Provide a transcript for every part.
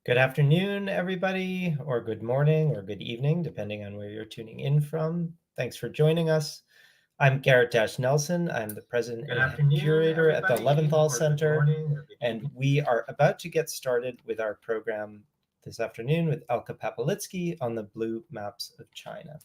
Good afternoon, everybody, or good morning, or good evening, depending on where you're tuning in from. Thanks for joining us. I'm Garrett Nelson. I'm the president and curator at the Leventhal Center, and we are about to get started with our program this afternoon with Elke Papelitzky on the blue maps of China.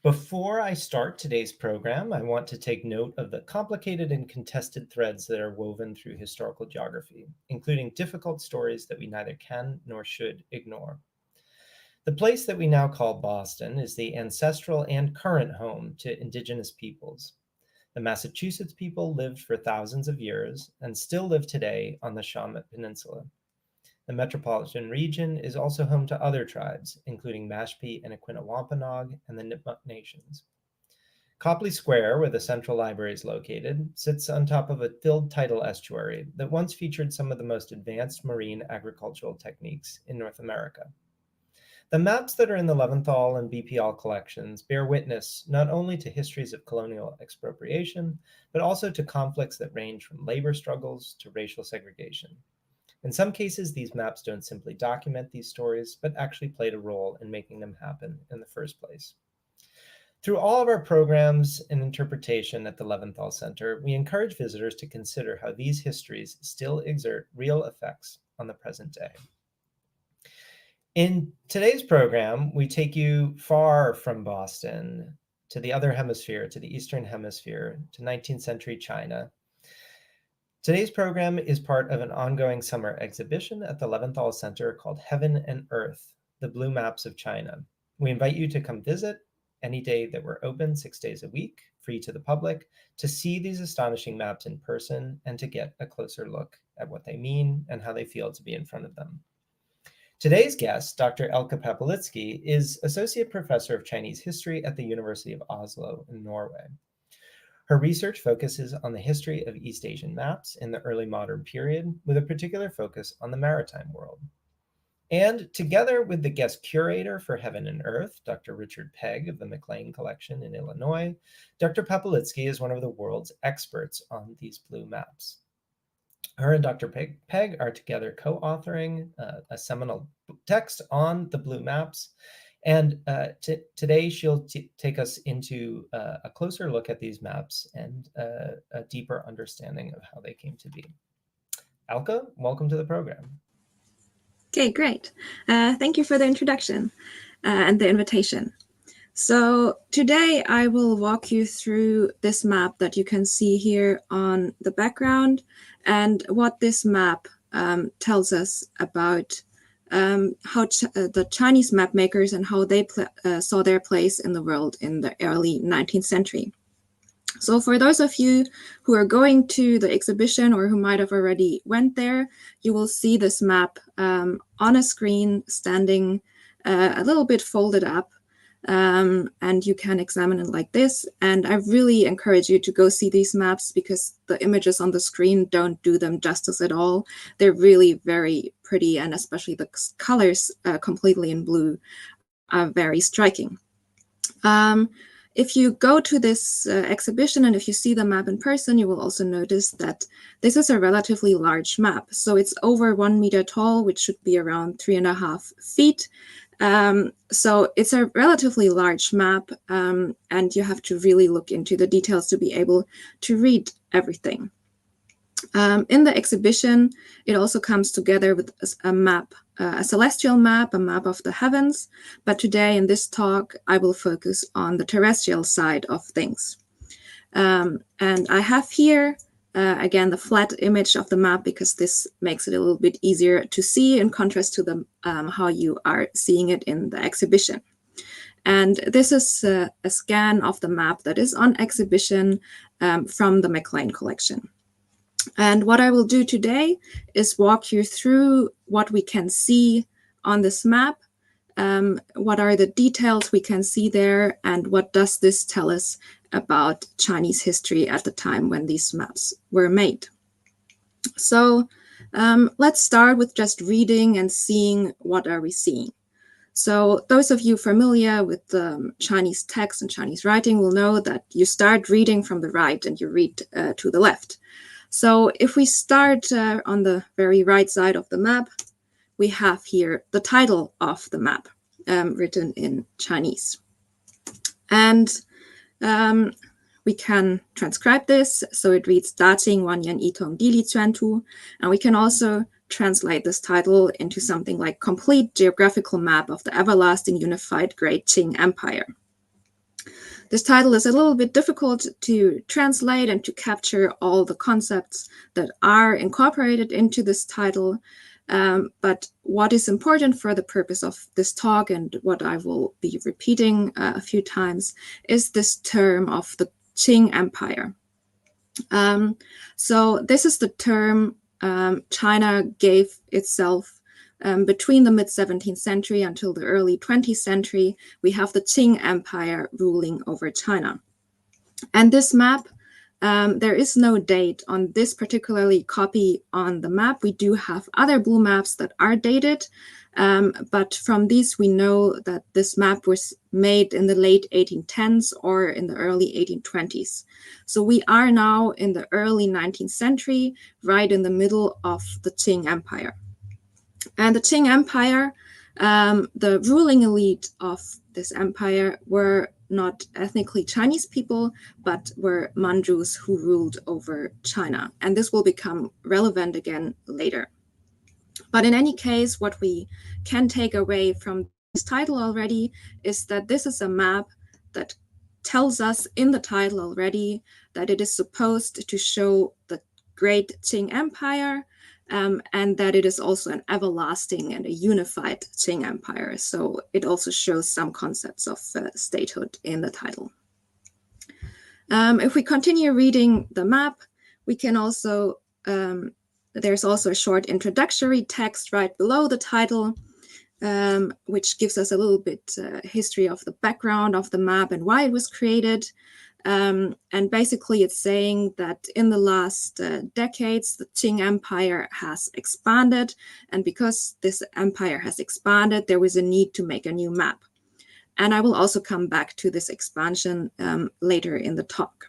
Before I start today's program, I want to take note of the complicated and contested threads that are woven through historical geography, including difficult stories that we neither can nor should ignore. The place that we now call Boston is the ancestral and current home to indigenous peoples. The Massachusetts people lived for thousands of years and still live today on the Shawmut Peninsula. The metropolitan region is also home to other tribes, including Mashpee and Aquinnah-Wampanoag and the Nipmuc Nations. Copley Square, where the Central Library is located, sits on top of a filled tidal estuary that once featured some of the most advanced marine agricultural techniques in North America. The maps that are in the Leventhal and BPL collections bear witness not only to histories of colonial expropriation, but also to conflicts that range from labor struggles to racial segregation. In some cases, these maps don't simply document these stories, but actually played a role in making them happen in the first place. Through all of our programs and interpretation at the Leventhal Center, we encourage visitors to consider how these histories still exert real effects on the present day. In today's program, we take you far from Boston to the other hemisphere, to the Eastern Hemisphere, to 19th century China. Today's program is part of an ongoing summer exhibition at the Leventhal Center called Heaven and Earth, the Blue Maps of China. We invite you to come visit any day that we're open, 6 days a week, free to the public, to see these astonishing maps in person and to get a closer look at what they mean and how they feel to be in front of them. Today's guest, Dr. Elke Papelitzky, is Associate Professor of Chinese History at the University of Oslo in Norway. Her research focuses on the history of East Asian maps in the early modern period, with a particular focus on the maritime world. And together with the guest curator for Heaven and Earth, Dr. Richard Pegg of the McLean Collection in Illinois, Dr. Papelitzky is one of the world's experts on these blue maps. Her and Dr. Pegg are together co-authoring a seminal text on the blue maps. And today she'll take us into a closer look at these maps and a deeper understanding of how they came to be. Elke, welcome to the program. Okay, great. Thank you for the introduction and the invitation. So today I will walk you through this map that you can see here on the background and what this map tells us about how the Chinese map makers and how they saw their place in the world in the early 19th century. So for those of you who are going to the exhibition or who might have already went there, you will see this map on a screen standing a little bit folded up, and you can examine it like this. And I really encourage you to go see these maps because the images on the screen don't do them justice at all. They're really very pretty, and especially the colors completely in blue are very striking. If you go to this exhibition and if you see the map in person, you will also notice that this is a relatively large map. So it's over 1 meter tall, which should be around 3.5 feet. So it's a relatively large map, and you have to really look into the details to be able to read everything. In the exhibition, it also comes together with a map, a celestial map, a map of the heavens. But today in this talk, I will focus on the terrestrial side of things. And I have here, again, the flat image of the map because this makes it a little bit easier to see in contrast to the, how you are seeing it in the exhibition. And this is a scan of the map that is on exhibition from the McLean collection. And what I will do today is walk you through what we can see on this map, what are the details we can see there, and what does this tell us about Chinese history at the time when these maps were made. So let's start with just reading and seeing what are we seeing. So those of you familiar with Chinese text and Chinese writing will know that you start reading from the right and you read to the left. So if we start on the very right side of the map, we have here the title of the map written in Chinese. And we can transcribe this, so it reads Dating Wanyan Itong Dili Chuantu, and we can also translate this title into something like Complete Geographical Map of the Everlasting Unified Great Qing Empire. This title is a little bit difficult to translate and to capture all the concepts that are incorporated into this title, but what is important for the purpose of this talk, and what I will be repeating a few times, is this term of the Qing Empire. So this is the term China gave itself between the mid-17th century until the early 20th century. We have the Qing Empire ruling over China. And this map, there is no date on this particularly copy on the map. We do have other blue maps that are dated, but from these we know that this map was made in the late 1810s or in the early 1820s. So we are now in the early 19th century, right in the middle of the Qing Empire. And the Qing Empire, the ruling elite of this empire were not ethnically Chinese people, but were Manchus who ruled over China. And this will become relevant again later. But in any case, what we can take away from this title already is that this is a map that tells us in the title already that it is supposed to show the great Qing Empire, and that it is also an everlasting and a unified Qing Empire. So it also shows some concepts of statehood in the title. If we continue reading the map, we can also, there's also a short introductory text right below the title, which gives us a little bit history of the background of the map and why it was created. And basically it's saying that in the last decades, the Qing Empire has expanded. And because this empire has expanded, there was a need to make a new map. And I will also come back to this expansion later in the talk.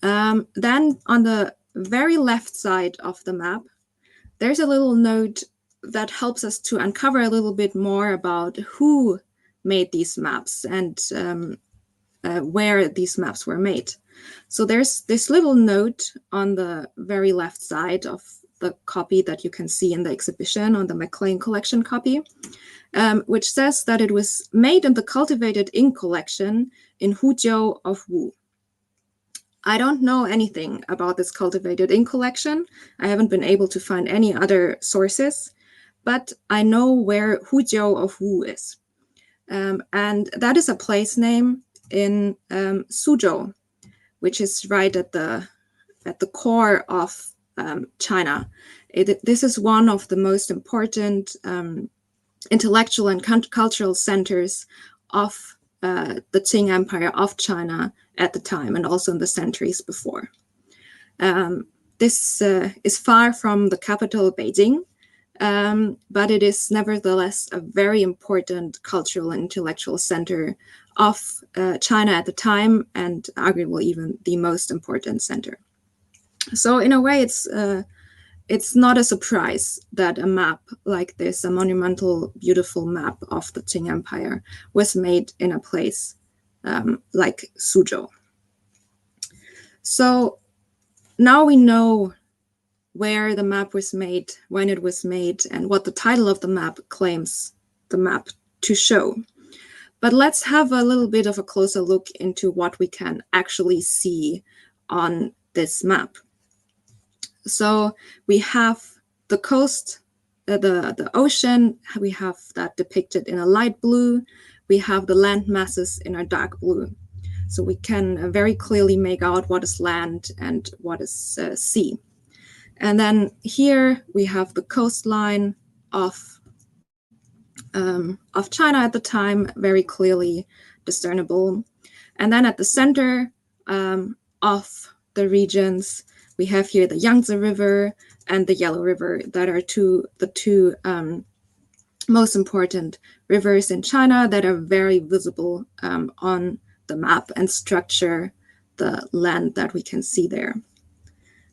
Then on the very left side of the map, there's a little note that helps us to uncover a little bit more about who made these maps and where these maps were made. So there's this little note on the very left side of the copy that you can see in the exhibition on the Maclean collection copy, which says that it was made in the cultivated ink collection in Huzhou of Wu. I don't know anything about this cultivated ink collection. I haven't been able to find any other sources, but I know where Huzhou of Wu is. And that is a place name in Suzhou, which is right at the core of China. This is one of the most important intellectual and cultural centers of the Qing Empire of China at the time, and also in the centuries before. This is far from the capital, Beijing, but it is nevertheless a very important cultural and intellectual center of China at the time, and arguably even the most important center. So in a way, it's not a surprise that a map like this, a monumental, beautiful map of the Qing Empire, was made in a place like Suzhou. So now we know where the map was made, when it was made, and what the title of the map claims the map to show. But let's have a little bit of a closer look into what we can actually see on this map. So we have the coast, the ocean, we have that depicted in a light blue. We have the land masses in a dark blue. So we can very clearly make out what is land and what is sea. And then here we have the coastline of China at the time, very clearly discernible. And then at the center of the regions, we have here the Yangtze River and the Yellow River that are the two most important rivers in China that are very visible on the map and structure the land that we can see there.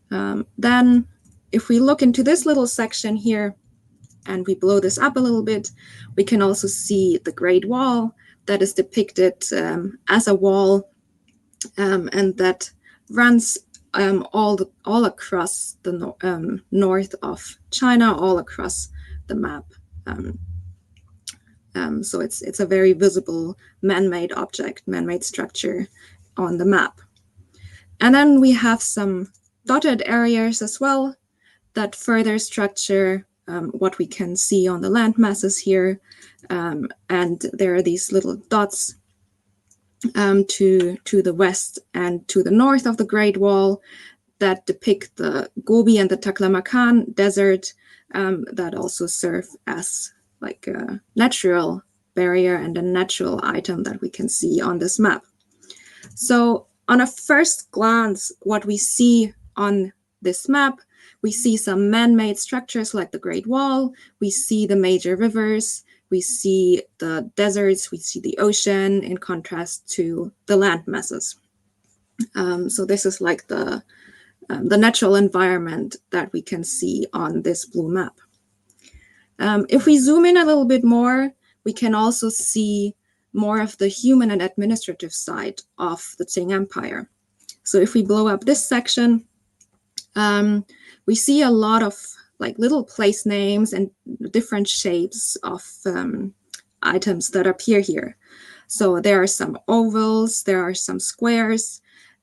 Then if we look into this little section here, and we blow this up a little bit, we can also see the Great Wall that is depicted as a wall, and that runs all across the north of China, all across the map. So it's a very visible man-made object, man-made structure on the map. And then we have some dotted areas as well that further structure what we can see on the land masses here. And there are these little dots to the west and to the north of the Great Wall that depict the Gobi and the Taklamakan desert that also serve as like a natural barrier and a natural item that we can see on this map. So on a first glance, what we see on this map, we see some man-made structures like the Great Wall, we see the major rivers, we see the deserts, we see the ocean in contrast to the land masses. So this is like the natural environment that we can see on this blue map. If we zoom in a little bit more, we can also see more of the human and administrative side of the Qing Empire. So if we blow up this section, we see a lot of like little place names and different shapes of items that appear here. So there are some ovals, there are some squares,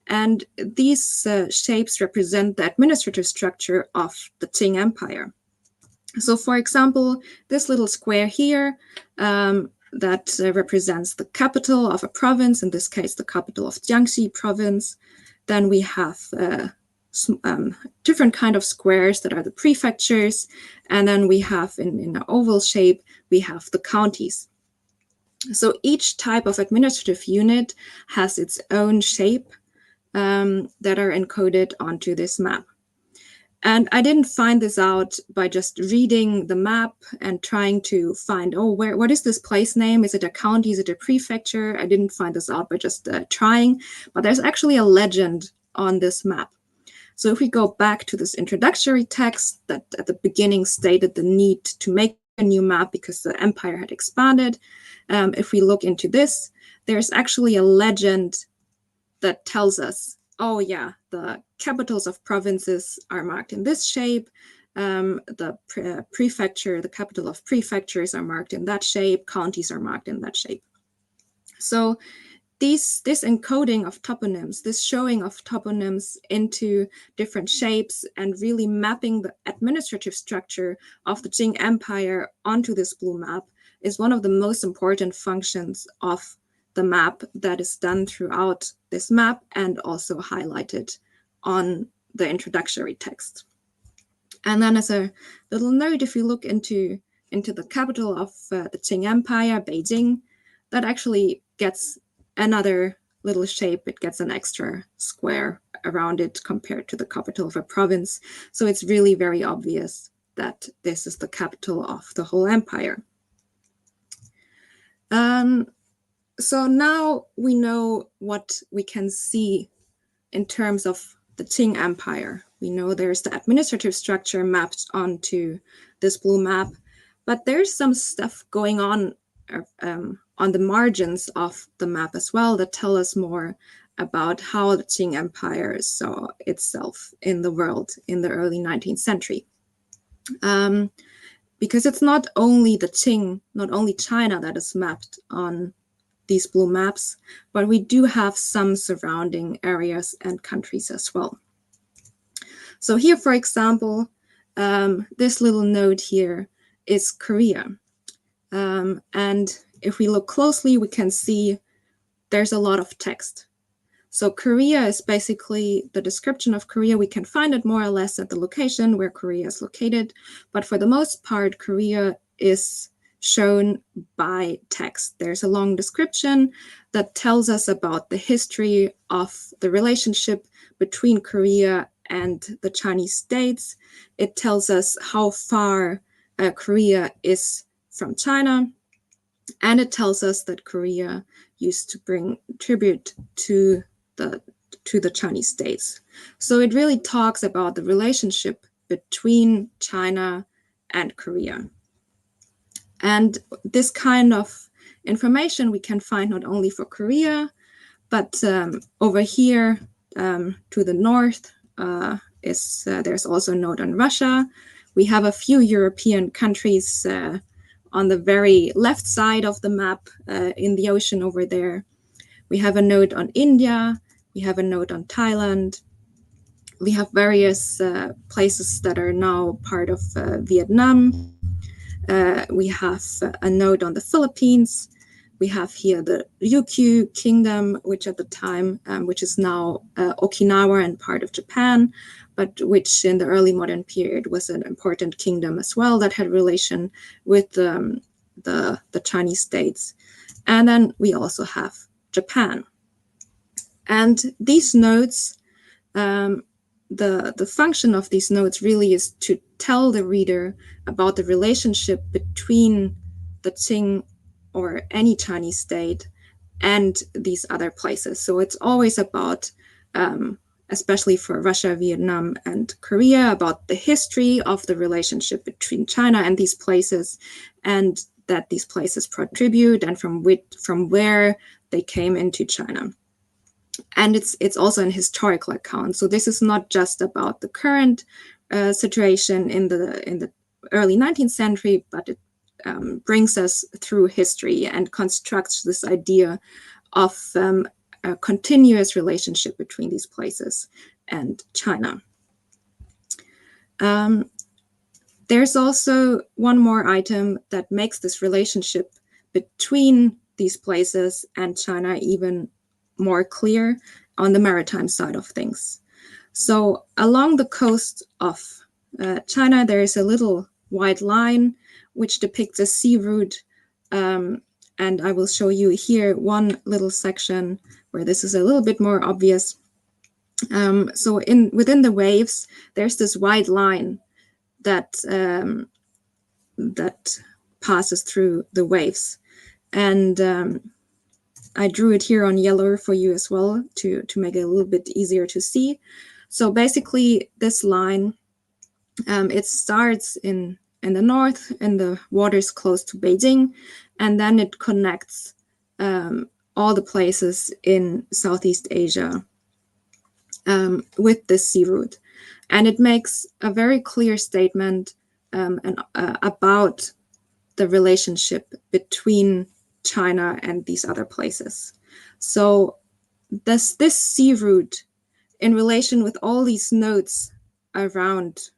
and these shapes represent the administrative structure of the Qing Empire. So for example, this little square here that represents the capital of a province, in this case, the capital of Jiangxi province. Then we have different kind of squares that are the prefectures. And then we have in an oval shape, we have the counties. So each type of administrative unit has its own shape that are encoded onto this map. And I didn't find this out by just reading the map and trying to find, oh, what is this place name? Is it a county? Is it a prefecture? I didn't find this out by just trying, but there's actually a legend on this map. So if we go back to this introductory text that at the beginning stated the need to make a new map because the empire had expanded, if we look into this, there's actually a legend that tells us, oh yeah, the capitals of provinces are marked in this shape, the prefecture, the capital of prefectures are marked in that shape, counties are marked in that shape. So this encoding of toponyms, this showing of toponyms into different shapes and really mapping the administrative structure of the Qing Empire onto this blue map is one of the most important functions of the map that is done throughout this map and also highlighted on the introductory text. And then as a little note, if you look into the capital of the Qing Empire, Beijing, that actually gets another little shape. It gets an extra square around it compared to the capital of a province. So it's really very obvious that this is the capital of the whole empire. So now we know what we can see in terms of the Qing Empire. We know there's the administrative structure mapped onto this blue map, but there's some stuff going on the margins of the map as well that tell us more about how the Qing Empire saw itself in the world in the early 19th century. Because it's not only the Qing, not only China that is mapped on these blue maps, but we do have some surrounding areas and countries as well. So here, for example, this little node here is Korea. And if we look closely, we can see there's a lot of text. So Korea is basically the description of Korea. We can find it more or less at the location where Korea is located. But for the most part, Korea is shown by text. There's a long description that tells us about the history of the relationship between Korea and the Chinese states. It tells us how far Korea is from China. And it tells us that Korea used to bring tribute to the Chinese states. So it really talks about the relationship between China and Korea. And this kind of information we can find not only for Korea, but over here to the north there's also a note on Russia. We have a few European countries on the very left side of the map in the ocean over there. We have a note on India. We have a note on Thailand. We have various places that are now part of Vietnam. We have a note on the Philippines. We have here the Ryukyu Kingdom, which at the time, which is now Okinawa and part of Japan, but which in the early modern period was an important kingdom as well that had relation with the Chinese states. And then we also have Japan. And these notes, the function of these notes really is to tell the reader about the relationship between the Qing or any Chinese state and these other places. So it's always about, especially for Russia, Vietnam, and Korea, about the history of the relationship between China and these places, and that these places contribute and from where they came into China. And it's also an historical account. So this is not just about the current situation in the early 19th century, but it brings us through history and constructs this idea of a continuous relationship between these places and China. There's also one more item that makes this relationship between these places and China even more clear on the maritime side of things. So along the coast of China, there is a little white line which depicts a sea route. And I will show you here one little section where this is a little bit more obvious. So within the waves, there's this white line that passes through the waves. And I drew it here on yellow for you as well to make it a little bit easier to see. So basically this line, it starts in the north, in the waters close to Beijing, and then it connects all the places in Southeast Asia with this sea route. And it makes a very clear statement about the relationship between China and these other places. So this sea route, in relation with all these notes around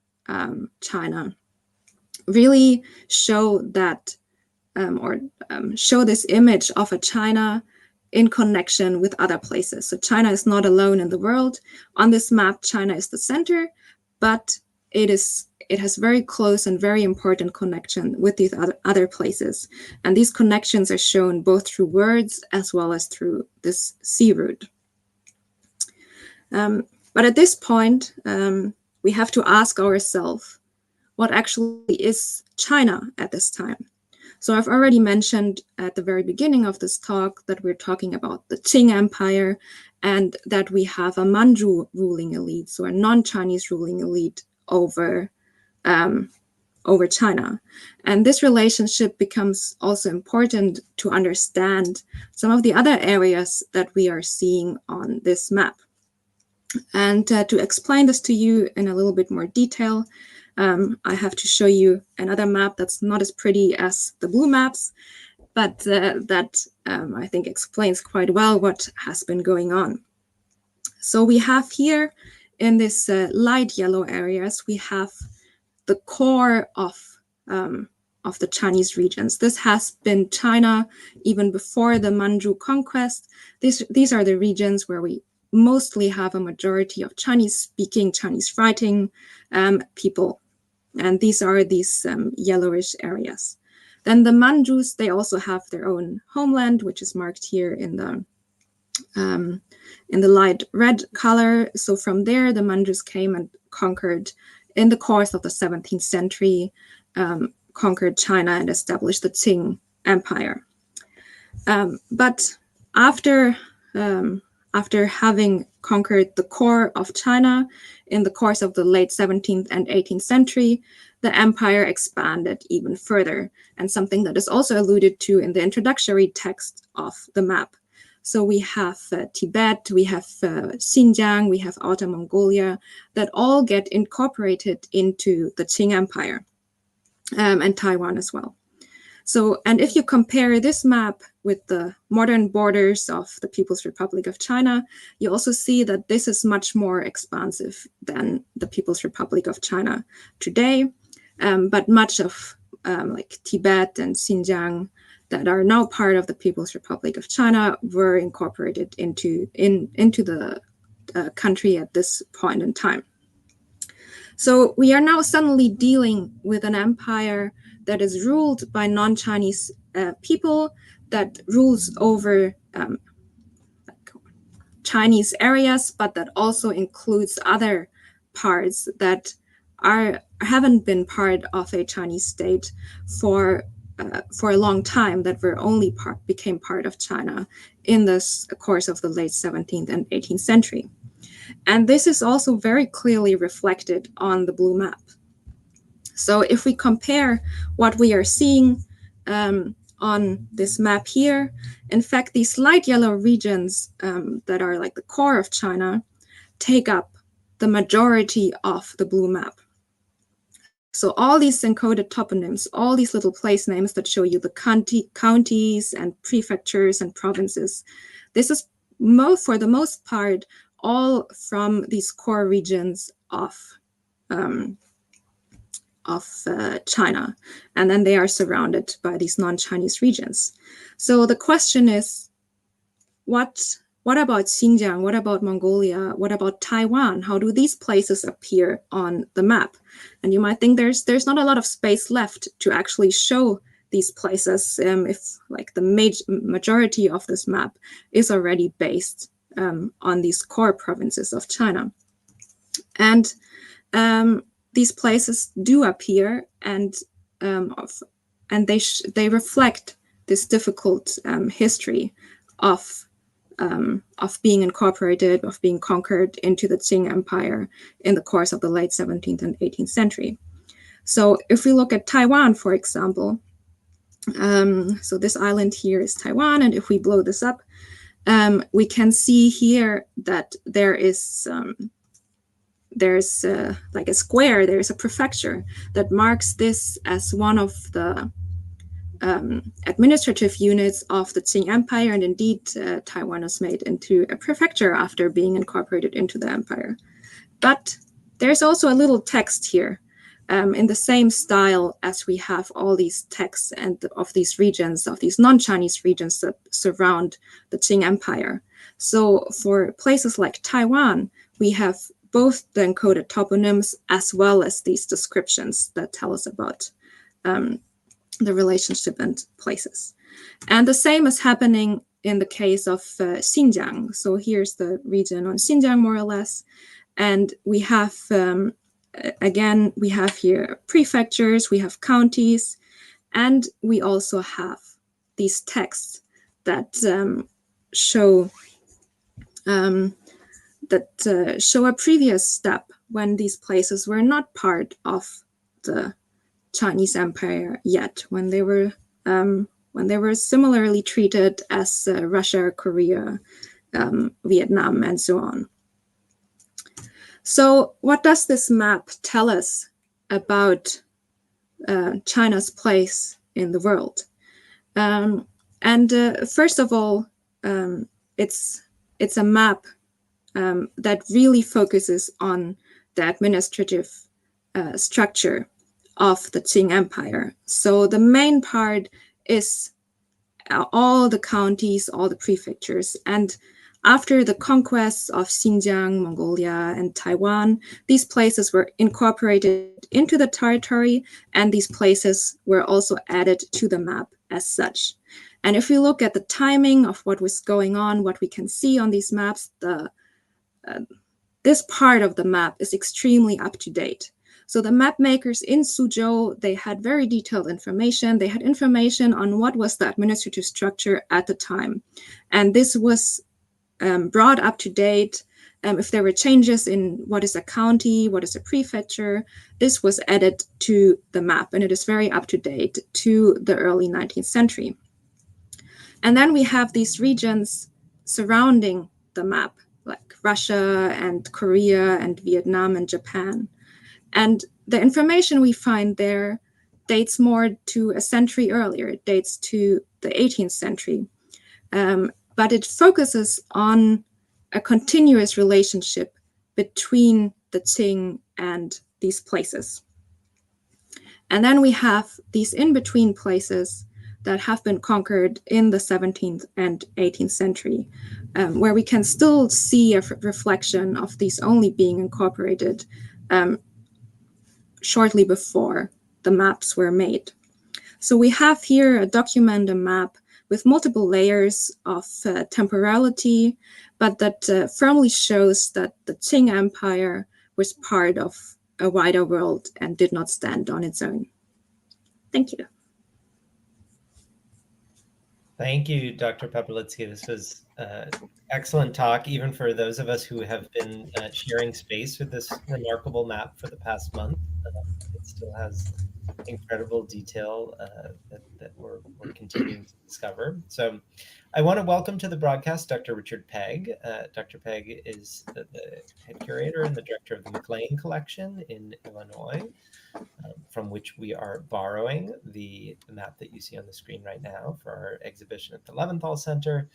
China, really show that show this image of a China in connection with other places. So China is not alone in the world. On this map, China is the center, but it has very close and very important connection with these other places. And these connections are shown both through words as well as through this sea route. But at this point, we have to ask ourselves, what actually is China at this time? So I've already mentioned at the very beginning of this talk that we're talking about the Qing Empire and that we have a Manchu ruling elite, so a non-Chinese ruling elite over China. And this relationship becomes also important to understand some of the other areas that we are seeing on this map. And to explain this to you in a little bit more detail, I have to show you another map that's not as pretty as the blue maps, but that I think explains quite well what has been going on. So we have here in this light yellow areas, we have the core of the Chinese regions. This has been China even before the Manchu conquest. These are the regions where we mostly have a majority of Chinese-speaking, Chinese-writing people. And these are these yellowish areas. Then the Manchus, they also have their own homeland, which is marked here in the light red color. So from there, the Manchus came and conquered in the course of the 17th century, conquered China and established the Qing Empire. But after after having conquered the core of China in the course of the late 17th and 18th century, the empire expanded even further, and something that is also alluded to in the introductory text of the map. So we have Tibet, we have Xinjiang, we have Outer Mongolia, that all get incorporated into the Qing Empire, and Taiwan as well. So, and if you compare this map with the modern borders of the People's Republic of China, you also see that this is much more expansive than the People's Republic of China today. But much of like Tibet and Xinjiang that are now part of the People's Republic of China were incorporated into the country at this point in time. So we are now suddenly dealing with an empire that is ruled by non-Chinese people, that rules over Chinese areas, but that also includes other parts that haven't been part of a Chinese state for a long time, that became part of China in the course of the late 17th and 18th century. And this is also very clearly reflected on the blue map. So if we compare what we are seeing on this map here, in fact, these light yellow regions that are like the core of China take up the majority of the blue map. So all these encoded toponyms, all these little place names that show you the counties and prefectures and provinces, this is for the most part all from these core regions of China, and then they are surrounded by these non-Chinese regions. So the question is, what about Xinjiang? What about Mongolia? What about Taiwan? How do these places appear on the map? And you might think there's not a lot of space left to actually show these places if like the majority of this map is already based on these core provinces of China. And these places do appear, and they reflect this difficult history of being incorporated, of being conquered into the Qing Empire in the course of the late 17th and 18th century. So if we look at Taiwan, for example, so this island here is Taiwan, and if we blow this up, we can see here that there's like a square, there's a prefecture that marks this as one of the administrative units of the Qing Empire, and indeed Taiwan was made into a prefecture after being incorporated into the empire. But there's also a little text here in the same style as we have all these texts and of these regions, of these non-Chinese regions that surround the Qing Empire. So for places like Taiwan, we have both the encoded toponyms as well as these descriptions that tell us about the relationship and places. And the same is happening in the case of Xinjiang. So here's the region on Xinjiang, more or less. And we have, again, we have here prefectures, we have counties, and we also have these texts that show a previous step when these places were not part of the Chinese Empire yet, when they were similarly treated as Russia, Korea, Vietnam, and so on. So what does this map tell us about China's place in the world? First of all, it's a map that really focuses on the administrative structure of the Qing Empire. So the main part is all the counties, all the prefectures. And after the conquests of Xinjiang, Mongolia, and Taiwan, these places were incorporated into the territory, and these places were also added to the map as such. And if we look at the timing of what was going on, what we can see on these maps, this part of the map is extremely up to date. So the map makers in Suzhou, they had very detailed information. They had information on what was the administrative structure at the time. And this was brought up to date. If there were changes in what is a county, what is a prefecture, this was added to the map, and it is very up to date to the early 19th century. And then we have these regions surrounding the map, like Russia and Korea and Vietnam and Japan. And the information we find there dates more to a century earlier. It dates to the 18th century. But it focuses on a continuous relationship between the Ching and these places. And then we have these in-between places that have been conquered in the 17th and 18th century, where we can still see a reflection of these only being incorporated shortly before the maps were made. So we have here a document, a map with multiple layers of temporality, but that firmly shows that the Qing Empire was part of a wider world and did not stand on its own. Thank you. Thank you, Dr. Papelitzky. This was excellent talk, even for those of us who have been sharing space with this remarkable map for the past month. It still has incredible detail that we're continuing to discover. So I want to welcome to the broadcast Dr. Richard Pegg. Dr. Pegg is the head curator and the director of the McLean Collection in Illinois, from which we are borrowing the map that you see on the screen right now for our exhibition at the Leventhal Center.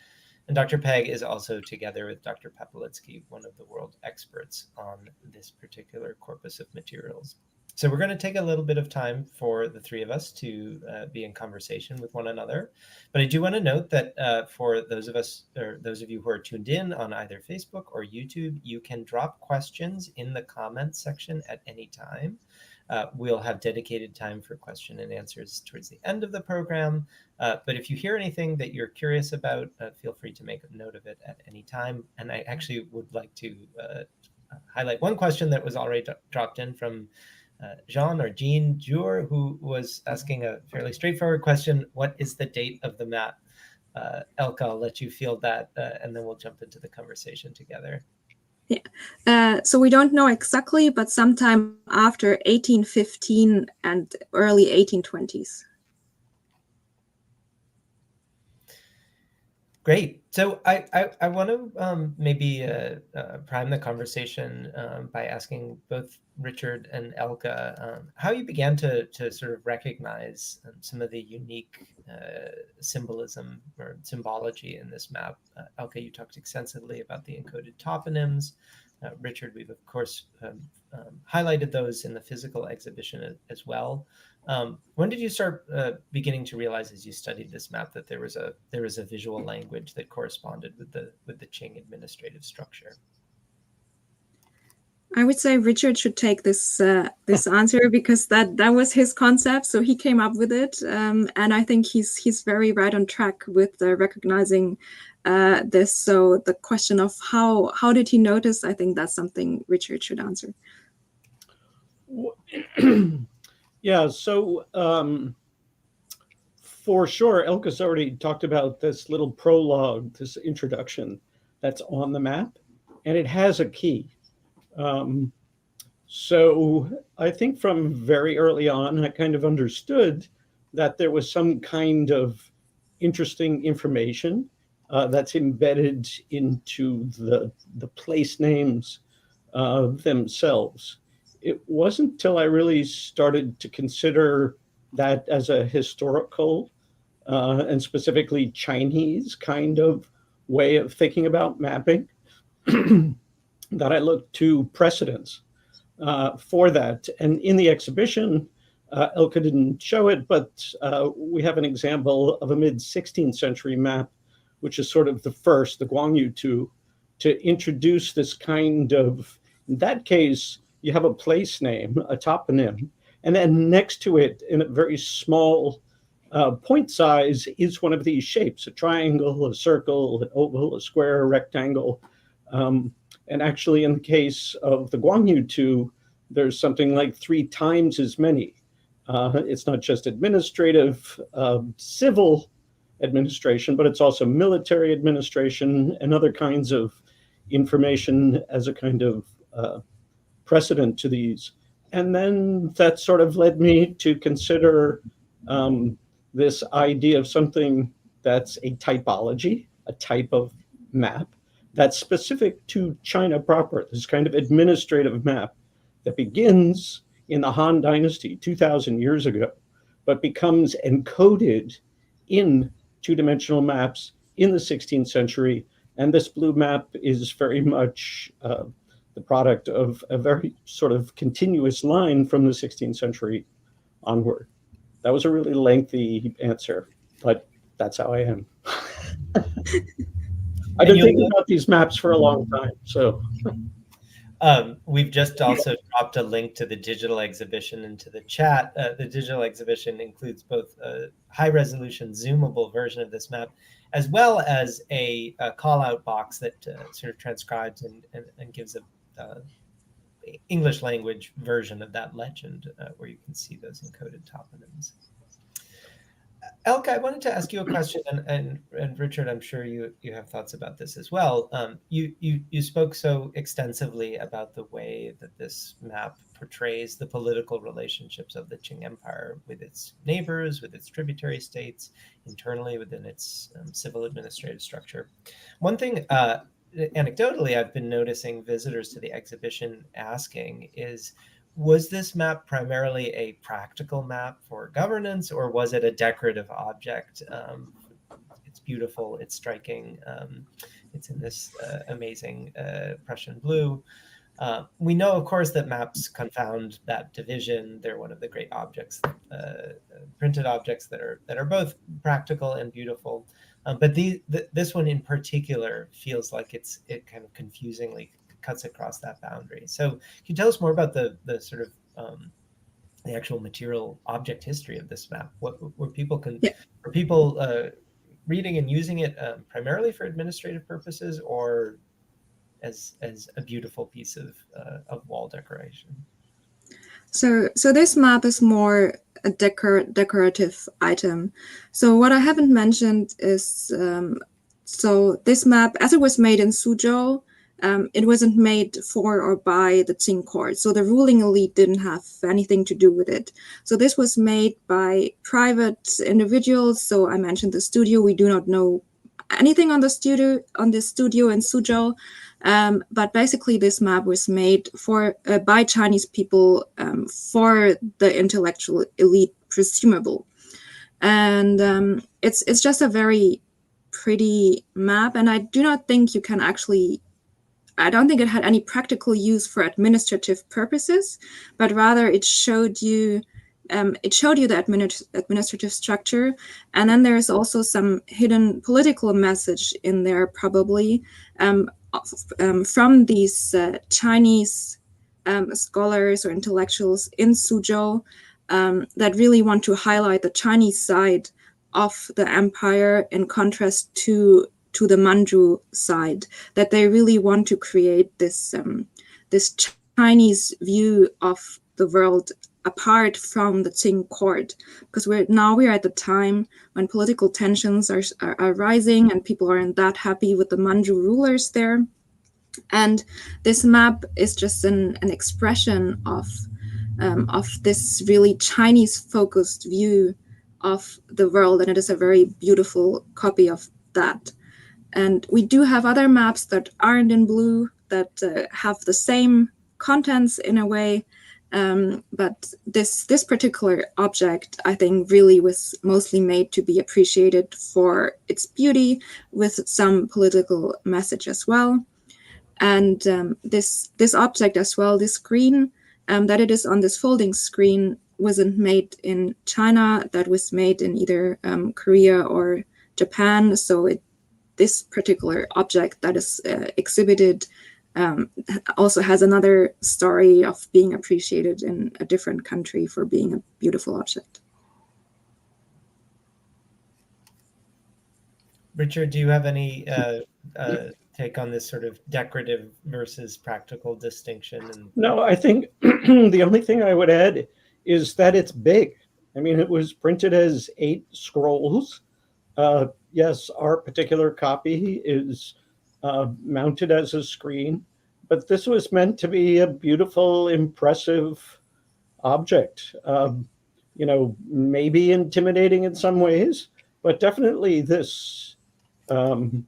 And Dr. Pegg is also, together with Dr. Papelitzky, one of the world experts on this particular corpus of materials. So we're going to take a little bit of time for the three of us to be in conversation with one another. But I do want to note that for those of us, or those of you who are tuned in on either Facebook or YouTube, you can drop questions in the comments section at any time. We'll have dedicated time for question and answers towards the end of the program. But if you hear anything that you're curious about, feel free to make a note of it at any time. And I actually would like to highlight one question that was already dropped in from Jean or Jean Jure, who was asking a fairly straightforward question. What is the date of the map? Elke, I'll let you field that, and then we'll jump into the conversation together. Yeah, so we don't know exactly, but sometime after 1815 and early 1820s. Great. So I want to maybe prime the conversation by asking both Richard and Elke how you began to sort of recognize some of the unique symbolism or symbology in this map. Elke, you talked extensively about the encoded toponyms. Richard, we've of course highlighted those in the physical exhibition as well. When did you start beginning to realize, as you studied this map, that there was a visual language that corresponded with the Qing administrative structure? I would say Richard should take this answer, because that was his concept, so he came up with it, and I think he's very right on track with recognizing this. So the question of how did he notice, I think that's something Richard should answer. Yeah, so for sure, Elke's already talked about this little prologue, this introduction that's on the map, and it has a key. So I think from very early on, I kind of understood that there was some kind of interesting information that's embedded into the place names themselves. It wasn't until I really started to consider that as a historical and specifically Chinese kind of way of thinking about mapping that I looked to precedents for that. And in the exhibition, Elke didn't show it, but we have an example of a mid-16th century map, which is sort of the first, the Guangyu II, to introduce this kind of, in that case, you have a place name, a toponym, and then next to it, in a very small point size, is one of these shapes, a triangle, a circle, an oval, a square, a rectangle. And actually, in the case of the Guangyu II, there's something like 3 times as many. It's not just administrative, civil, administration, but it's also military administration and other kinds of information as a kind of precedent to these. And then that sort of led me to consider this idea of something that's a typology, a type of map that's specific to China proper, this kind of administrative map that begins in the Han Dynasty 2,000 years ago, but becomes encoded in two-dimensional maps in the 16th century. And this blue map is very much the product of a very sort of continuous line from the 16th century onward. That was a really lengthy answer, but that's how I am. I've been thinking about these maps for a long time, so. We've just also dropped a link to the digital exhibition into the chat. The digital exhibition includes both a high-resolution zoomable version of this map, as well as a call-out box that sort of transcribes and gives a English language version of that legend, where you can see those encoded toponyms. Elke, I wanted to ask you a question, and Richard, I'm sure you have thoughts about this as well. You spoke so extensively about the way that this map portrays the political relationships of the Qing Empire with its neighbors, with its tributary states, internally within its civil administrative structure. One thing, anecdotally, I've been noticing visitors to the exhibition asking is, was this map primarily a practical map for governance, or was it a decorative object? It's beautiful, it's striking, it's in this amazing Prussian blue. We know, of course, that maps confound that division. They're one of the great objects, printed objects that are both practical and beautiful. But this one in particular feels like it kind of confusingly cuts across that boundary. So can you tell us more about the sort of the actual material object history of this map? Were people reading and using it primarily for administrative purposes, or as a beautiful piece of wall decoration? So this map is more a decorative item. So what I haven't mentioned is, so this map, as it was made in Suzhou, it wasn't made for or by the Qing court. So the ruling elite didn't have anything to do with it. So this was made by private individuals. So I mentioned the studio. We do not know anything on this studio in Suzhou. But basically this map was made by Chinese people for the intellectual elite, presumable. And it's just a very pretty map. And I do not think you can actually, I don't think it had any practical use for administrative purposes, but rather it showed you the administrative structure. And then there's also some hidden political message in there, probably, from these Chinese scholars or intellectuals in Suzhou that really want to highlight the Chinese side of the empire in contrast to the Manchu side, that they really want to create this Chinese view of the world apart from the Qing court, because we're at the time when political tensions are rising and people aren't that happy with the Manchu rulers there. And this map is just an expression of this really Chinese focused view of the world, and it is a very beautiful copy of that. And we do have other maps that aren't in blue that have the same contents in a way. But this particular object, I think, really was mostly made to be appreciated for its beauty, with some political message as well. And this object as well, this screen, that it is on this folding screen, wasn't made in China. That was made in either Korea or Japan. So this particular object that is exhibited also has another story of being appreciated in a different country for being a beautiful object. Richard, do you have any take on this sort of decorative versus practical distinction? No, I think the only thing I would add is that it's big. I mean, it was printed as 8 scrolls. Yes, our particular copy is mounted as a screen, but this was meant to be a beautiful, impressive object. Maybe intimidating in some ways, but definitely this um,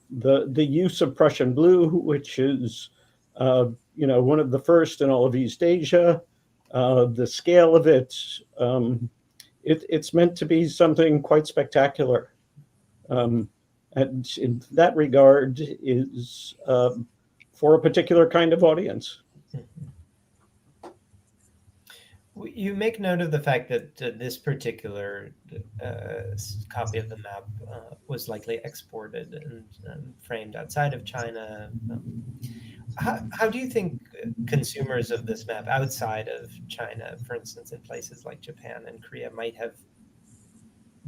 the use of Prussian blue, which is one of the first in all of East Asia. The scale of it, it's meant to be something quite spectacular. Um, and in that regard is for a particular kind of audience. You make note of the fact that this particular copy of the map was likely exported and framed outside of China. How do you think consumers of this map outside of China, for instance, in places like Japan and Korea, might have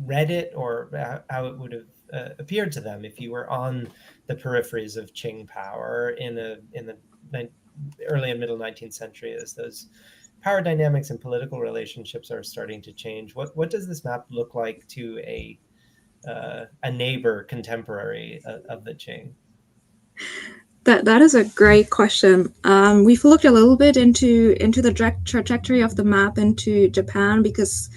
read it, or how it would have appeared to them if you were on the peripheries of Qing power in the early and middle 19th century, as those power dynamics and political relationships are starting to change? What does this map look like to a neighbor contemporary of the Qing? That is a great question. We've looked a little bit into the trajectory of the map into Japan, because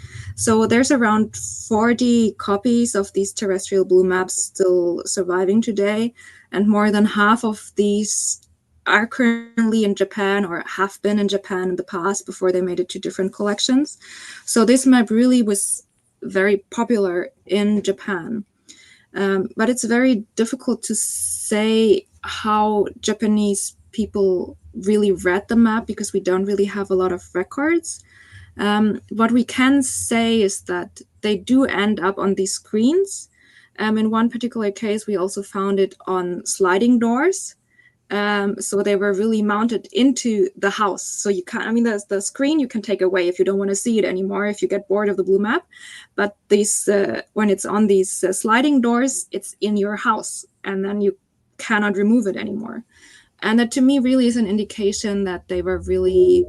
there's around 40 copies of these terrestrial blue maps still surviving today, and more than half of these are currently in Japan or have been in Japan in the past before they made it to different collections. So this map really was very popular in Japan. But it's very difficult to say how Japanese people really read the map, because we don't really have a lot of records. What we can say is that they do end up on these screens. In one particular case, we also found it on sliding doors. So they were really mounted into the house. So you can't, the screen you can take away if you don't want to see it anymore, if you get bored of the blue map. But these, when it's on these sliding doors, it's in your house, and then you cannot remove it anymore. And that to me really is an indication that they were really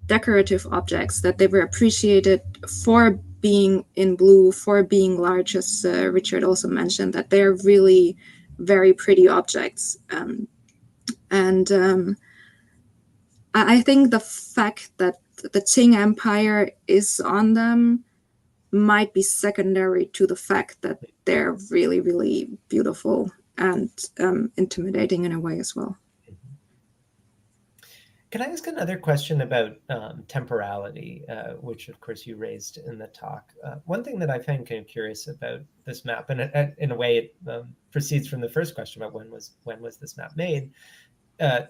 decorative objects, that they were appreciated for being in blue, for being large, as Richard also mentioned, that they're really very pretty objects. And I think the fact that the Qing Empire is on them might be secondary to the fact that they're really, really beautiful and intimidating in a way as well. Can I ask another question about temporality, which of course you raised in the talk? One thing that I find kind of curious about this map, and in a way it proceeds from the first question about when was this map made.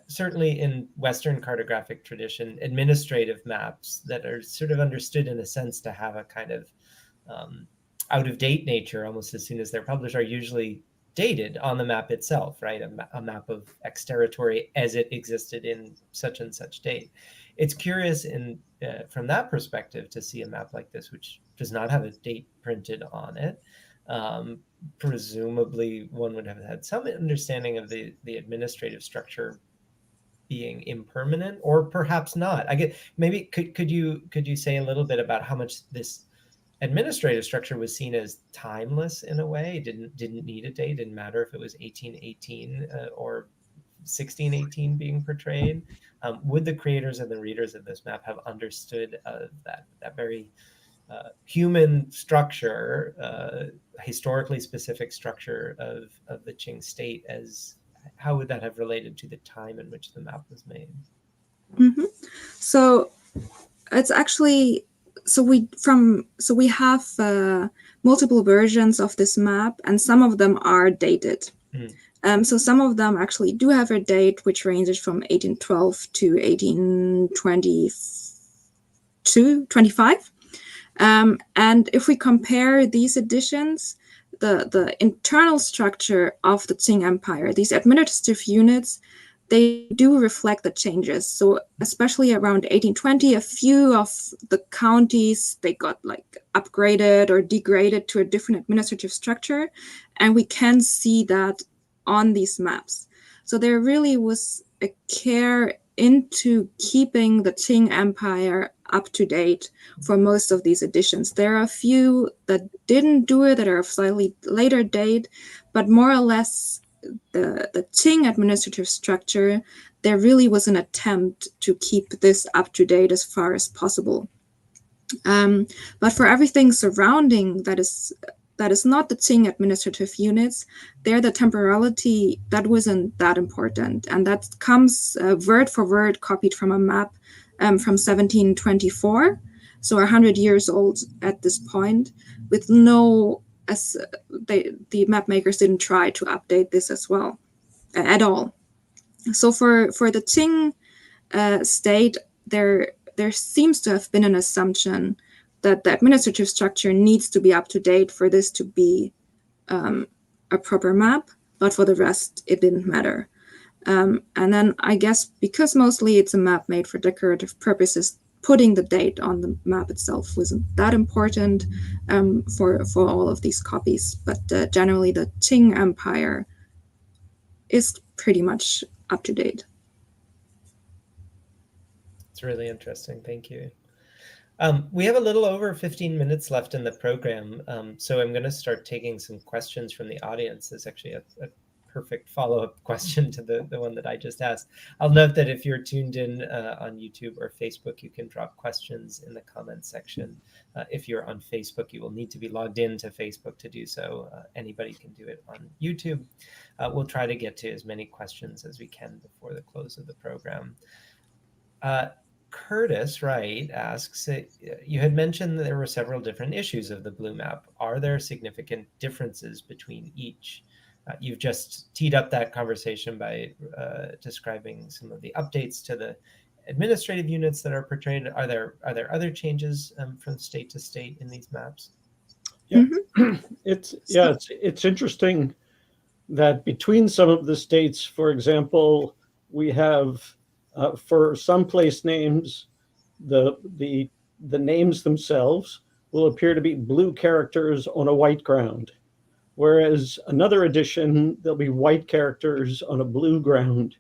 Certainly in Western cartographic tradition, administrative maps that are sort of understood in a sense to have a kind of out-of-date nature almost as soon as they're published are usually dated on the map itself, right? A map of X territory as it existed in such and such date. It's curious from that perspective to see a map like this, which does not have a date printed on it. Presumably one would have had some understanding of the administrative structure being impermanent, or perhaps not. I get, maybe could you say a little bit about how much this administrative structure was seen as timeless in a way, didn't need a date, didn't matter if it was 1818 or 1618 being portrayed? Would the creators and the readers of this map have understood that very human structure, historically specific structure of the Qing state, as how would that have related to the time in which the map was made? Mm-hmm. So it's actually, we have multiple versions of this map, and some of them are dated. So some of them actually do have a date which ranges from 1812 to 1825. And if we compare these editions, the internal structure of the Qing Empire, these administrative units, they do reflect the changes. So especially around 1820, a few of the counties, they got like upgraded or degraded to a different administrative structure. And we can see that on these maps. So there really was a care into keeping the Qing Empire up to date for most of these editions. There are a few that didn't do it, that are of slightly later date, but more or less the Ching administrative structure, there really was an attempt to keep this up to date as far as possible. But for everything surrounding that is not the Ching administrative units, there the temporality, that wasn't that important. And that comes word for word copied from a map from 1724, so 100 years old at this point, with no, as the map makers didn't try to update this as well at all. So for the Ching state, there seems to have been an assumption that the administrative structure needs to be up to date for this to be a proper map, but for the rest, it didn't matter. And then I guess because mostly it's a map made for decorative purposes, putting the date on the map itself wasn't that important for all of these copies. But generally, the Qing Empire is pretty much up to date. It's really interesting. Thank you. We have a little over 15 minutes left in the program, so I'm going to start taking some questions from the audience. There's actually a perfect follow-up question to the one that I just asked. I'll note that if you're tuned in on YouTube or Facebook, you can drop questions in the comments section. If you're on Facebook, you will need to be logged into Facebook to do so. Anybody can do it on YouTube. We'll try to get to as many questions as we can before the close of the program. Curtis Wright asks, you had mentioned that there were several different issues of the blue map. Are there significant differences between each? You've just teed up that conversation by describing some of the updates to the administrative units that are portrayed. Are there other changes from state to state in these maps? Yeah, it's interesting that between some of the states, for example, we have for some place names, the names themselves will appear to be blue characters on a white ground, whereas another edition, there'll be white characters on a blue ground.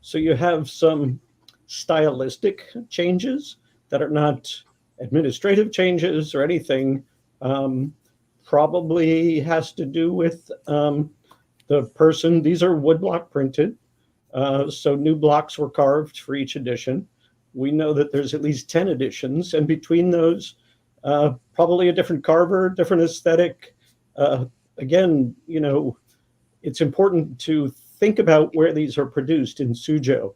So you have some stylistic changes that are not administrative changes or anything. Probably has to do with the person. These are woodblock printed. So new blocks were carved for each edition. We know that there's at least 10 editions, and between those, probably a different carver, different aesthetic. Again, it's important to think about where these are produced in Suzhou.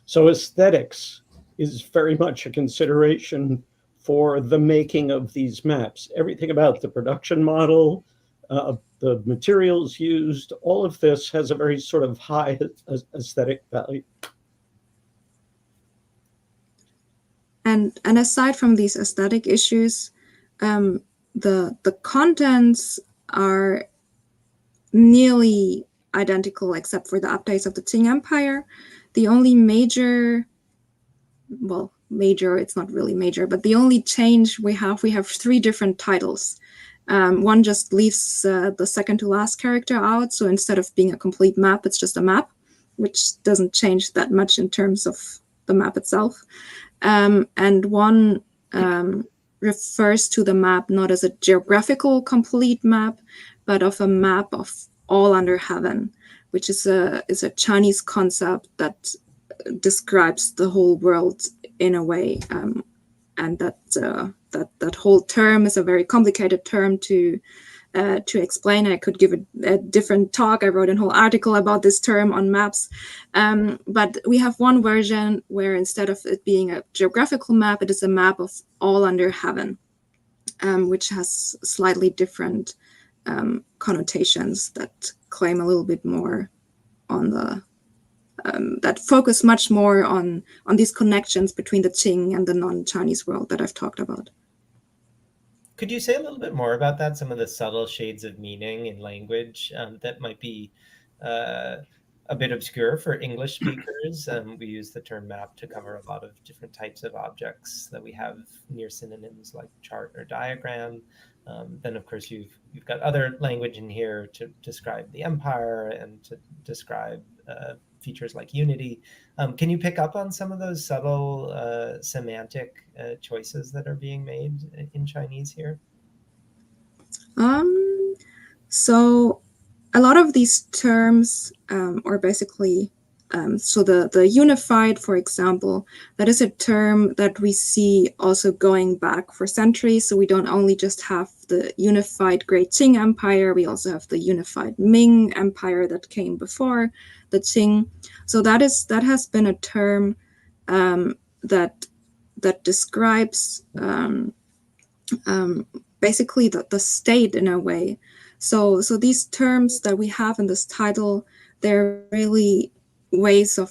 So aesthetics is very much a consideration for the making of these maps. Everything about the production model, the materials used, all of this has a very sort of high aesthetic value. And aside from these aesthetic issues, the contents are nearly identical except for the updates of the Qing Empire. The only major, it's not really major, but the only change we have 3 different titles. One just leaves the second to last character out, so instead of being a complete map, it's just a map, which doesn't change that much in terms of the map itself. And one refers to the map not as a geographical complete map, but of a map of all under heaven, which is a Chinese concept that describes the whole world in a way, and that whole term is a very complicated term to explain. I could give a different talk. I wrote a whole article about this term on maps. But we have one version where instead of it being a geographical map, it is a map of all under heaven, which has slightly different connotations that claim a little bit more on the that focus much more on these connections between the Qing and the non-Chinese world that I've talked about. Could you say a little bit more about that? Some of the subtle shades of meaning in language that might be a bit obscure for English speakers. We use the term map to cover a lot of different types of objects that we have near synonyms like chart or diagram. Then, of course, you've got other language in here to describe the empire and to describe features like unity. Can you pick up on some of those subtle semantic choices that are being made in Chinese here? So a lot of these terms are basically, so the unified, for example, that is a term that we see also going back for centuries. So we don't only just have the unified Great Qing Empire, we also have the unified Ming Empire that came before the Qing. So that has been a term that describes basically the state in a way. So these terms that we have in this title, they're really ways of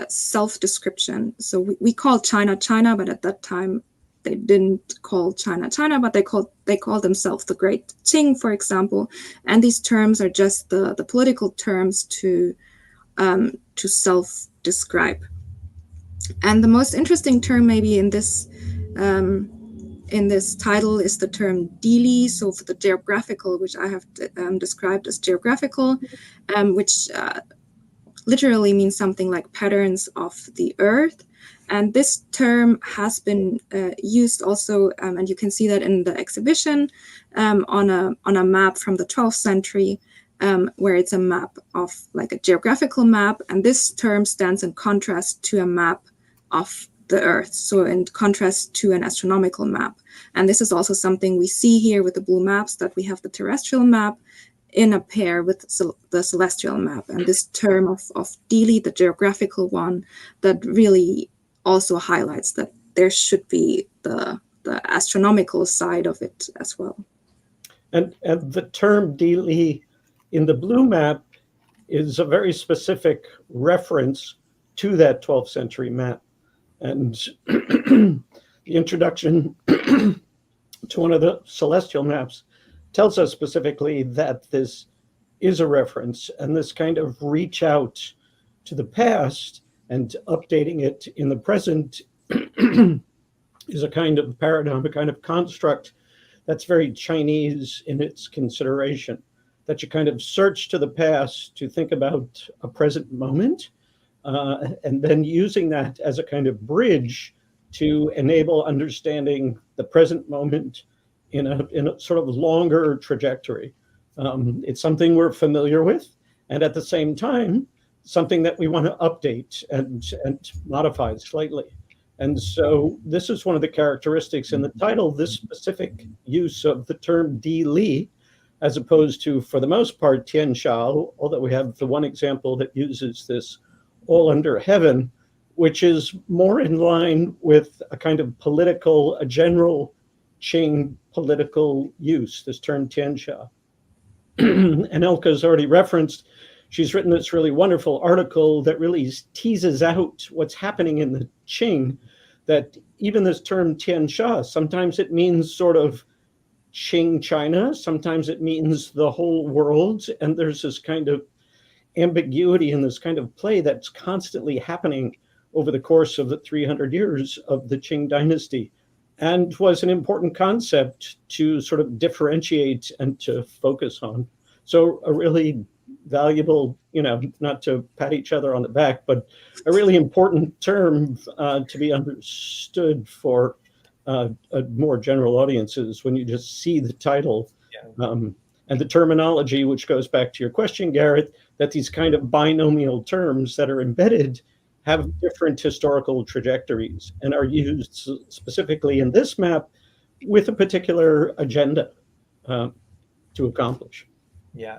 self-description. So we call China China, but at that time they didn't call China China, but they called themselves the Great Qing, for example. And these terms are just the political terms to self-describe. And the most interesting term maybe in this title is the term Dili, so for the geographical, which I have described as geographical, which literally means something like patterns of the earth. And this term has been used also, and you can see that in the exhibition on a map from the 12th century, where it's a map of like a geographical map. And this term stands in contrast to a map of the Earth, so in contrast to an astronomical map. And this is also something we see here with the blue maps, that we have the terrestrial map in a pair with the celestial map. And this term of Dili, the geographical one, that really also highlights that there should be the astronomical side of it as well. And the term Dili in the blue map is a very specific reference to that 12th century map. And the introduction to one of the celestial maps tells us specifically that this is a reference, and this kind of reach out to the past and updating it in the present is a kind of paradigm, a kind of construct that's very Chinese in its consideration, that you kind of search to the past to think about a present moment, and then using that as a kind of bridge to enable understanding the present moment in a sort of longer trajectory. It's something we're familiar with, and at the same time, something that we want to update and modify slightly. And so this is one of the characteristics in the title, this specific use of the term Di Li, as opposed to, for the most part, Tian Shao, although we have the one example that uses this all under heaven, which is more in line with a kind of political, a general Qing political use, this term Tian Shao. And Elke has already referenced, she's written this really wonderful article that really teases out what's happening in the Qing, that even this term Tian Sha, sometimes it means sort of Qing China, sometimes it means the whole world, and there's this kind of ambiguity and this kind of play that's constantly happening over the course of the 300 years of the Qing dynasty, and was an important concept to sort of differentiate and to focus on. So a really valuable, not to pat each other on the back, but a really important term to be understood for more general audiences when you just see the title. Yeah. And the terminology, which goes back to your question, Garrett, that these kind of binomial terms that are embedded have different historical trajectories and are used specifically in this map with a particular agenda to accomplish. Yeah.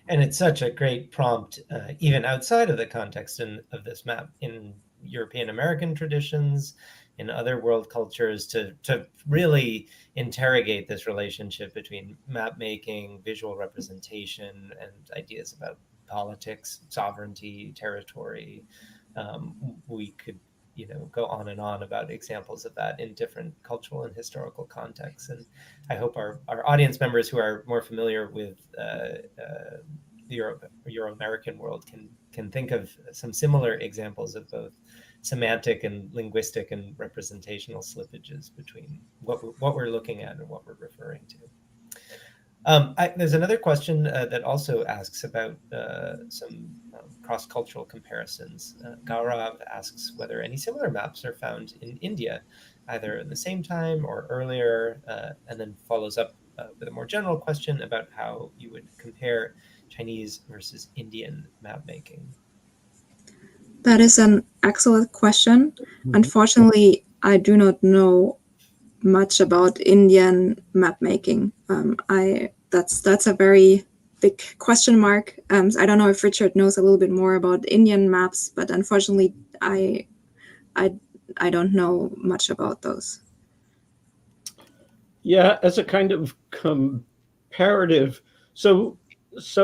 And it's such a great prompt, even outside of the context of this map, in European American traditions, in other world cultures, to really interrogate this relationship between map making, visual representation, and ideas about politics, sovereignty, territory. We could, go on and on about examples of that in different cultural and historical contexts. And I hope our audience members who are more familiar with the Euro-American world can think of some similar examples of both semantic and linguistic and representational slippages between what we're looking at and what we're referring to. There's another question that also asks about some cross-cultural comparisons. Gaurav asks whether any similar maps are found in India, either at the same time or earlier, and then follows up with a more general question about how you would compare Chinese versus Indian map making. That is an excellent question. Mhm. Unfortunately, I do not know much about Indian map making. That's a very big question mark. I don't know if Richard knows a little bit more about Indian maps, but unfortunately, I don't know much about those. Yeah, as a kind of comparative. So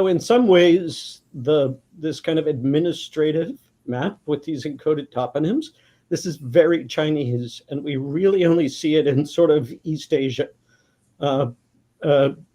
in some ways, this kind of administrative map with these encoded toponyms, this is very Chinese, and we really only see it in sort of East Asia.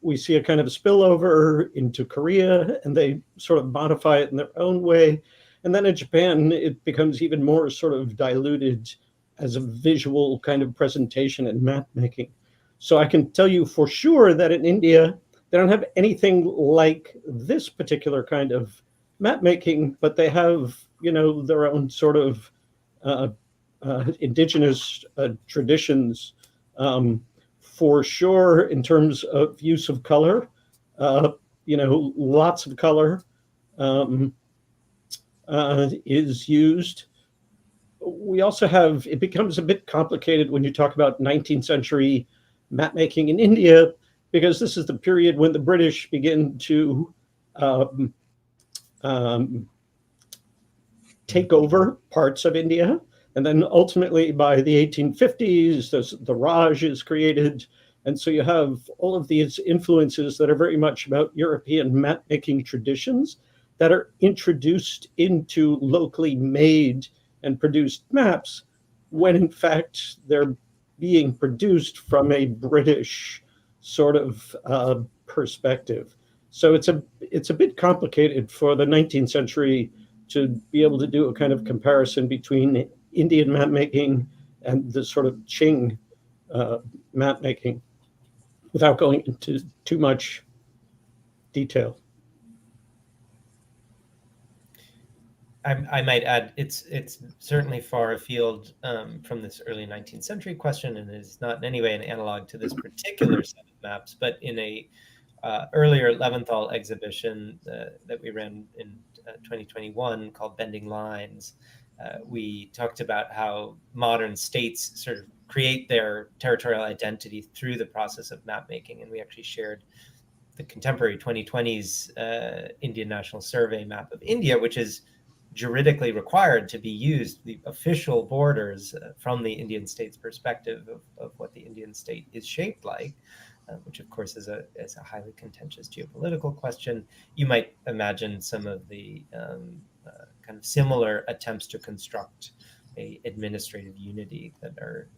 We see a kind of spillover into Korea, and they sort of modify it in their own way. And then in Japan, it becomes even more sort of diluted as a visual kind of presentation and map making. So I can tell you for sure that in India, they don't have anything like this particular kind of map making, but they have, their own sort of indigenous traditions. For sure, in terms of use of color, lots of color is used. We also have, it becomes a bit complicated when you talk about 19th century map making in India, because this is the period when the British begin to take over parts of India. And then ultimately by the 1850s, the Raj is created. And so you have all of these influences that are very much about European map making traditions that are introduced into locally made and produced maps, when in fact they're being produced from a British sort of perspective. So it's a bit complicated for the 19th century to be able to do a kind of comparison between Indian map making and the sort of Ching map making without going into too much detail. I might add, it's certainly far afield from this early 19th century question, and is not in any way an analog to this particular set of maps, but in a earlier Leventhal exhibition that we ran in 2021 called Bending Lines, we talked about how modern states sort of create their territorial identity through the process of map making, and we actually shared the contemporary 2020s Indian National Survey map of India, which is juridically required to be used, the official borders from the Indian state's perspective of what the Indian state is shaped like, which of course is a highly contentious geopolitical question. You might imagine some of the kind of similar attempts to construct a administrative unity that are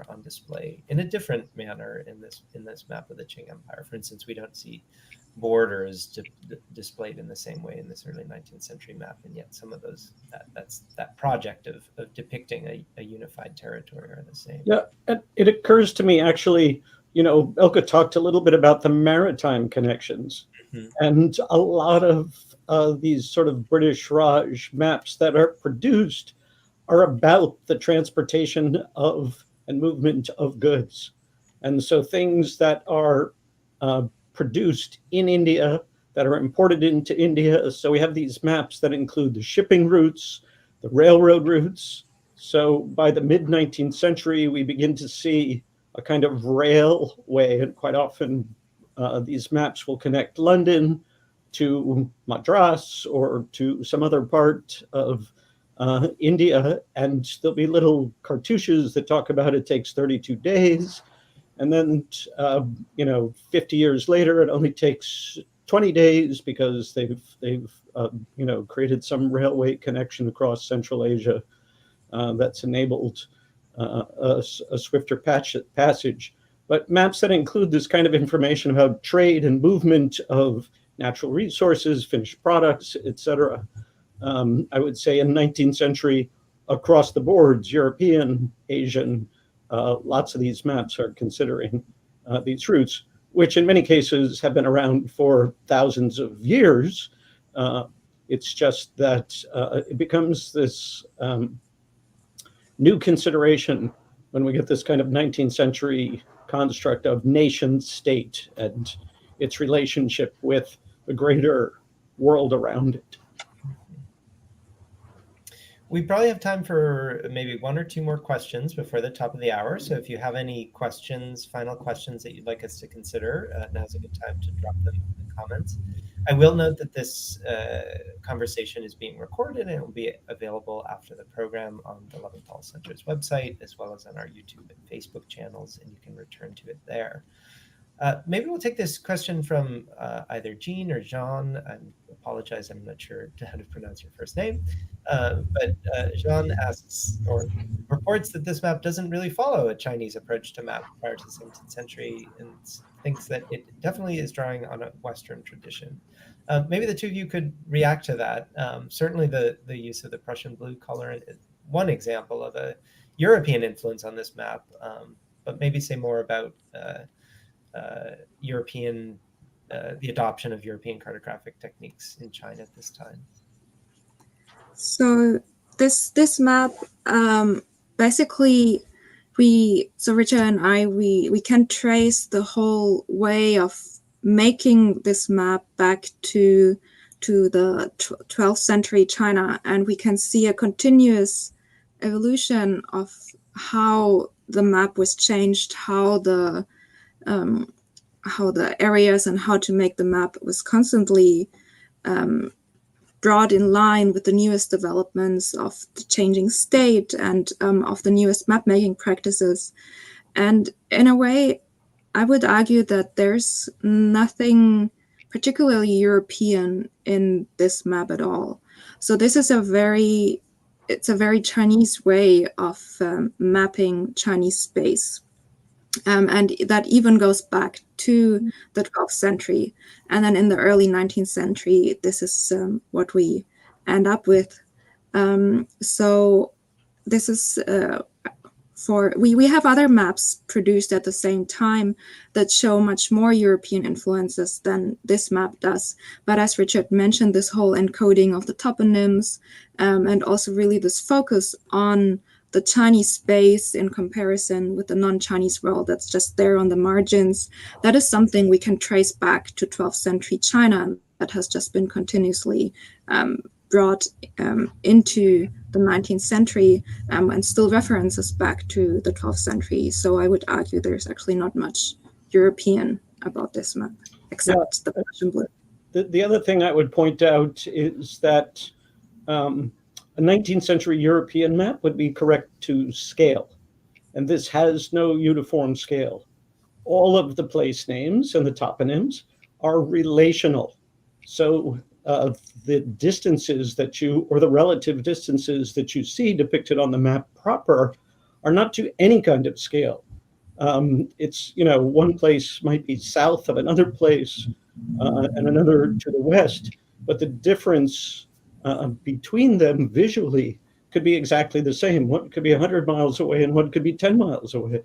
on display in a different manner in this map of the Qing Empire. For instance, we don't see borders displayed in the same way in this early 19th century map, and yet some of those that project of depicting a unified territory are the same. Yeah, it occurs to me actually, Elke talked a little bit about the maritime connections, mm-hmm. and a lot of these sort of British Raj maps that are produced are about the transportation of and movement of goods. And so things that are produced in India that are imported into India. So we have these maps that include the shipping routes, the railroad routes. So by the mid 19th century, we begin to see a kind of railway, and quite often these maps will connect London to Madras or to some other part of India, and there'll be little cartouches that talk about it takes 32 days. And then, 50 years later, it only takes 20 days because they've created some railway connection across Central Asia that's enabled a swifter passage. But maps that include this kind of information about trade and movement of natural resources, finished products, etc. I would say in 19th century, across the boards, European, Asian, lots of these maps are considering these routes, which in many cases have been around for thousands of years. It's just that it becomes this new consideration when we get this kind of 19th century construct of nation state and its relationship with the greater world around it. We probably have time for maybe one or two more questions before the top of the hour. So if you have any questions, final questions that you'd like us to consider, now's a good time to drop them in the comments. I will note that this conversation is being recorded and it will be available after the program on the Leventhal Center's website, as well as on our YouTube and Facebook channels, and you can return to it there. Maybe we'll take this question from either Jean or Jean. I apologize, I'm not sure how to pronounce your first name. But Jean asks or reports that this map doesn't really follow a Chinese approach to map prior to the 17th century and thinks that it definitely is drawing on a Western tradition. Maybe the two of you could react to that. Certainly the use of the Prussian blue color is one example of a European influence on this map, but maybe say more about the adoption of European cartographic techniques in China at this time. So this map, basically, Richard and I, we can trace the whole way of making this map back to the 12th century China, and we can see a continuous evolution of how the map was changed, how the areas and how to make the map was constantly brought in line with the newest developments of the changing state and of the newest map-making practices. And in a way, I would argue that there's nothing particularly European in this map at all. So this is a very Chinese way of mapping Chinese space. And that even goes back to the 12th century. And then in the early 19th century, this is what we end up with. So this is we have other maps produced at the same time that show much more European influences than this map does. But as Richard mentioned, this whole encoding of the toponyms and also really this focus on the Chinese space in comparison with the non-Chinese world that's just there on the margins, that is something we can trace back to 12th century China that has just been continuously brought into the 19th century and still references back to the 12th century. So I would argue there's actually not much European about this map, except the Prussian blue. The other thing I would point out is that a 19th century European map would be correct to scale, and this has no uniform scale. All of the place names and the toponyms are relational. So the distances or the relative distances that you see depicted on the map proper are not to any kind of scale. It's, one place might be south of another place and another to the west, but the difference between them visually could be exactly the same. One could be 100 miles away and one could be 10 miles away.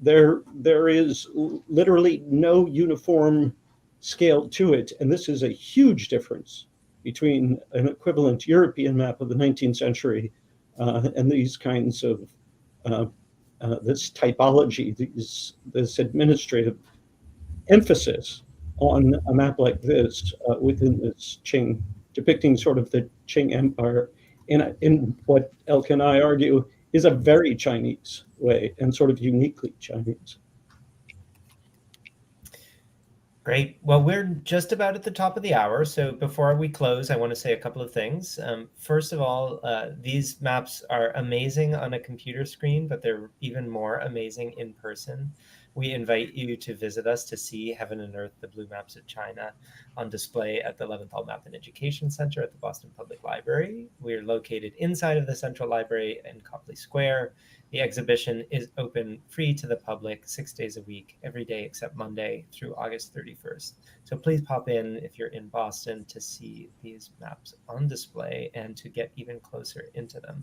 There is literally no uniform scale to it, and this is a huge difference between an equivalent European map of the 19th century and these kinds of this typology, this administrative emphasis on a map like this within this Ching, depicting sort of the Ching Empire in what Elke and I argue is a very Chinese way and sort of uniquely Chinese. Great. Well, we're just about at the top of the hour. So before we close, I want to say a couple of things. First of all, these maps are amazing on a computer screen, but they're even more amazing in person. We invite you to visit us to see Heaven and Earth, the Blue Maps of China, on display at the Leventhal Map and Education Center at the Boston Public Library. We're located inside of the Central Library in Copley Square. The exhibition is open free to the public 6 days a week, every day except Monday through August 31st. So please pop in if you're in Boston to see these maps on display and to get even closer into them.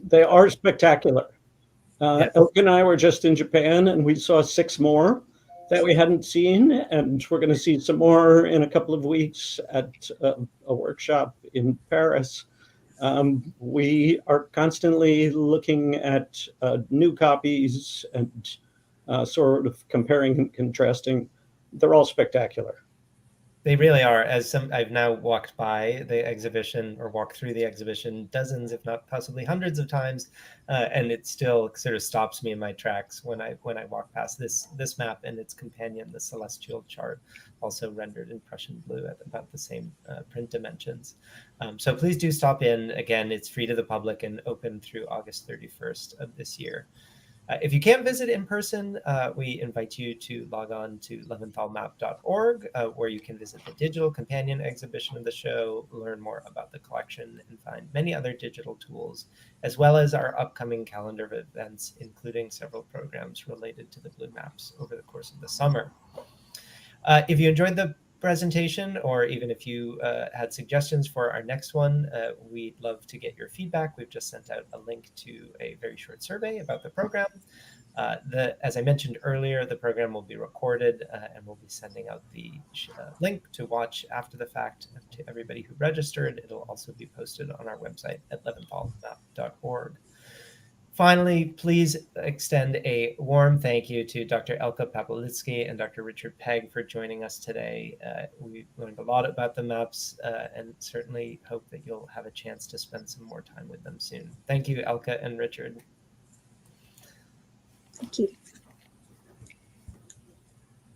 They are spectacular. Yes. Elke and I were just in Japan and we saw 6 more. that we hadn't seen, and we're going to see some more in a couple of weeks at a workshop in Paris. We are constantly looking at new copies and sort of comparing and contrasting. They're all spectacular. They really are. I've now walked by the exhibition or walked through the exhibition dozens, if not possibly hundreds of times, and it still sort of stops me in my tracks when I walk past this map and its companion, the celestial chart, also rendered in Prussian blue at about the same print dimensions. So please do stop in. Again, it's free to the public and open through August 31st of this year. If you can't visit in person, we invite you to log on to leventhalmap.org, where you can visit the digital companion exhibition of the show, learn more about the collection, and find many other digital tools, as well as our upcoming calendar of events, including several programs related to the blue maps over the course of the summer. If you enjoyed the presentation, or even if you had suggestions for our next one, we'd love to get your feedback. We've just sent out a link to a very short survey about the program. As I mentioned earlier, the program will be recorded, and we'll be sending out the link to watch after the fact to everybody who registered. It'll also be posted on our website at leventhalmap.org. Finally, please extend a warm thank you to Dr. Elke Papelitzky and Dr. Richard Pegg for joining us today. We learned a lot about the maps, and certainly hope that you'll have a chance to spend some more time with them soon. Thank you, Elke and Richard. Thank you.